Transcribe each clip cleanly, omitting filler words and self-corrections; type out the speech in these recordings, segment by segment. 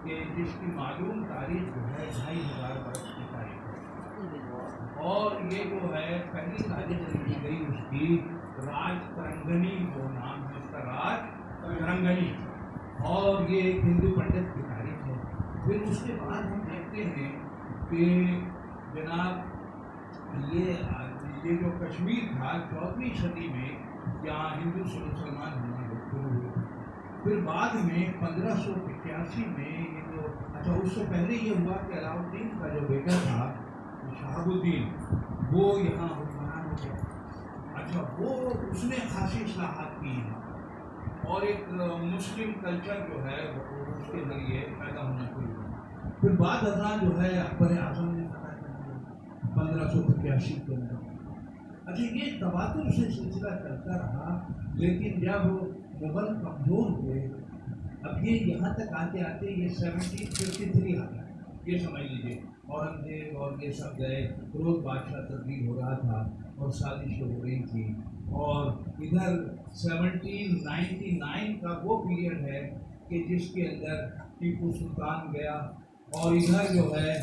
کہ جس کی معلوم تاریخ جو ہے 2500 برس کی تاریخ ہے، اور یہ جو ہے پہلی تاریخ لکھی گئی اس کی راج ترنگنی، جو نام ہے اس کا راج ترنگنی، اور یہ ایک ہندو پنڈت کی تاریخ ہے۔ پھر اس کے بعد ہم دیکھتے ہیں کہ جناب یہ جو کشمیر تھا 14ویں صدی میں یہاں ہندو سے مسلمان ہونا شروع ہوئے۔ پھر بعد میں 1585 میں یہ جو اس سے پہلے یہ ہوا کہ علاؤ الدین کا جو بیٹا تھا شہاب الدین، وہ یہاں حکمران ہو گیا۔ وہ اس نے خاصی اصلاحات کی ہیں، اور ایک مسلم کلچر جو ہے وہ اس کے ذریعے پیدا ہونا شروع ہوا۔ پھر بعد ازاں جو ہے اکبر اعظم نے 1585 کے اندر، یہ تبادل سے سلسلہ چلتا رہا، لیکن جب مغل کمزور ہوئے، اب یہ یہاں تک آتے آتے یہ 1753 آ گیا، یہ سمجھ لیجیے اورنگزیب اور یہ سب گئے، فیروز بادشاہ تبدیل ہو رہا تھا اور سازشیں ہو رہی تھی، اور ادھر 1799 کا وہ پیریڈ ہے کہ جس کے اندر ٹیپو سلطان گیا، اور ادھر جو ہے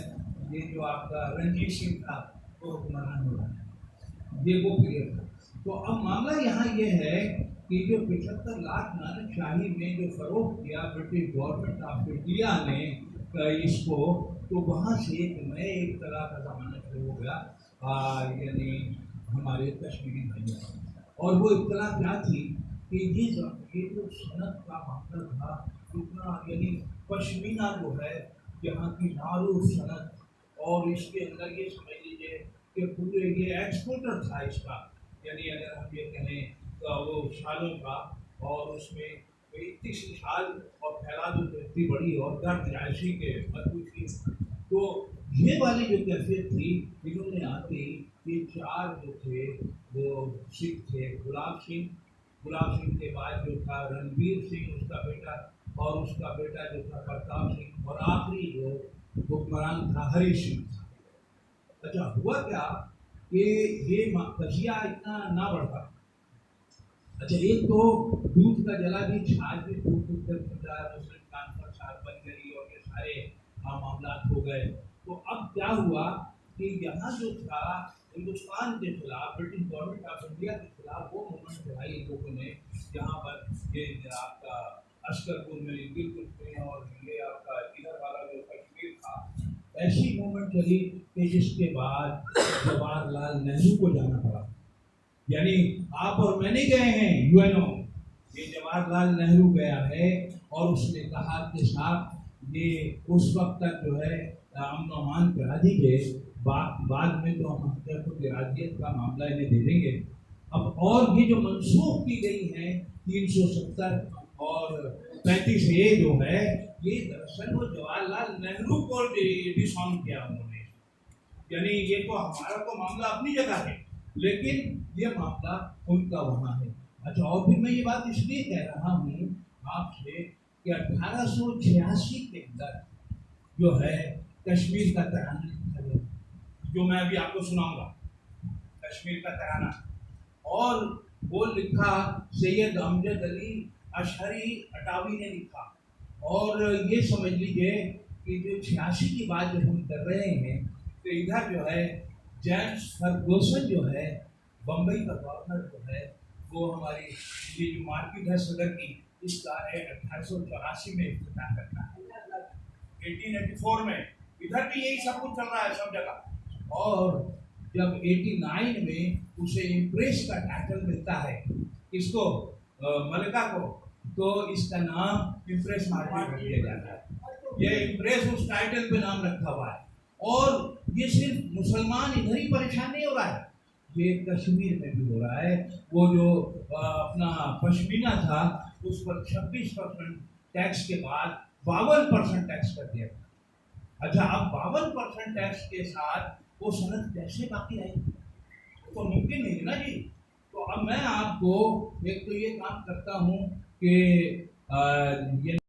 یہ جو آپ کا رنجیت سنگھ تھا وہ حکمران ہو رہا ہے، یہ وہ پیریڈ تھا۔ تو اب معاملہ یہاں یہ ہے کہ جو 75 لاکھ نانک شاہی میں جو فروغ کیا برٹش گورنمنٹ آف انڈیا نے اس کو، تو وہاں سے ایک نئے ایک طرح کا زمانہ شروع ہو گیا، یعنی ہمارے کشمیری بھائیوں کا۔ اور وہ اطلاع کیا تھی کہ یہ جو صنعت کا معاملہ تھا، اتنا یعنی پشمینہ جو ہے یہاں کی معروف صنعت، اور اس کے اندر یہ سمجھ لیجیے کہ پورے یہ ایکسپورٹر تھا اس کا، یعنی اگر ہم یہ کہیں وہ شالوں کا، اور اس میں اتنی سی شال اور پھیلا دو تو اتنی بڑی، اور درد جائشی کے مضبوط تھی۔ تو یہ والی جو کیفیت تھی، انہوں نے آتے یہ 4 جو تھے وہ سکھ تھے، گلاب سنگھ کے بعد جو تھا رنویر سنگھ اس کا بیٹا، اور اس کا بیٹا جو تھا پرتاپ سنگھ، اور آخری جو حکمران تھا ہری سنگھ تھا۔ ہوا کیا کہ یہ قضیہ اتنا نہ بڑھتا۔ ایک تو دودھ کا جلا بھی، چھاچ بھی دودھ کر مسلم کانفرنس بن گئی، اور یہ سارے معاملات ہو گئے۔ تو اب کیا ہوا کہ یہاں جو تھا ہندوستان کے خلاف، برٹش گورنمنٹ آف انڈیا کے خلاف وہ موومنٹ چلائی ان لوگوں نے، یہاں پر یہ آپ کا عسکر پور میں، گلگت میں، اور یہ آپ کا ادھر والا جو کشمیر تھا، ایسی موومنٹ چلی کہ جس کے بعد جواہر لال نہرو کو جانا پڑا۔ یعنی آپ اور میں نہیں گئے ہیں UNO، یہ جواہر لال نہرو گیا ہے، اور اس نے کہا کہ صاحب یہ اس وقت تک جو ہے امن و امان کرا دیجیے، بعد میں تو ہم راجیت کا معاملہ انہیں دے دیں گے۔ اب اور یہ جو منسوخ کی گئی ہیں 370 اور 35A جو ہے، یہ دراصل وہ جواہر لال نہرو کو ڈسون کیا انہوں نے، یعنی یہ تو ہمارا تو معاملہ اپنی جگہ ہے، لیکن یہ معاملہ ان کا وہاں ہے۔ اور پھر میں یہ بات اس لیے کہہ رہا ہوں آپ سے کہ 1886 کے اندر جو ہے کشمیر کا ترانہ لکھا گیا، جو میں ابھی آپ کو سناؤں گا، کشمیر کا ترانہ، اور وہ لکھا سید امجد علی اشہری اٹاوی نے لکھا۔ اور یہ سمجھ لیجیے کہ جو 86 کی بات جو ہم کر رہے ہیں، تو ادھر جو ہے جیمس فرگوسن جو ہے بمبئی کا گورنر جو ہے، وہ ہماری یہ جو مارکیٹ ہے صدر کی، اس کا 1884 میں افتتاح کرتا ہے، 1884 میں ادھر بھی یہی سب کچھ چل رہا ہے سب جگہ۔ اور جب 89 میں اسے امپریس کا ٹائٹل ملتا ہے، اس کو ملکہ کو، تو اس کا نام امپریس مارکیٹ رکھ دیا جاتا ہے۔ یہ امپریس اس ٹائٹل پہ نام رکھا ہوا ہے، اور یہ صرف مسلمان ادھر ہی پریشان نہیں ہو رہا ہے، یہ کشمیر میں بھی ہو رہا ہے۔ وہ جو اپنا پشمینہ تھا اس پر 26% ٹیکس کے بعد 52% ٹیکس کر دیا تھا۔ اب 52% ٹیکس کے ساتھ وہ صنعت کیسے باقی رہے گی؟ تو ممکن نہیں نا جی۔ تو اب میں آپ کو ایک تو یہ کام کرتا ہوں کہ یہ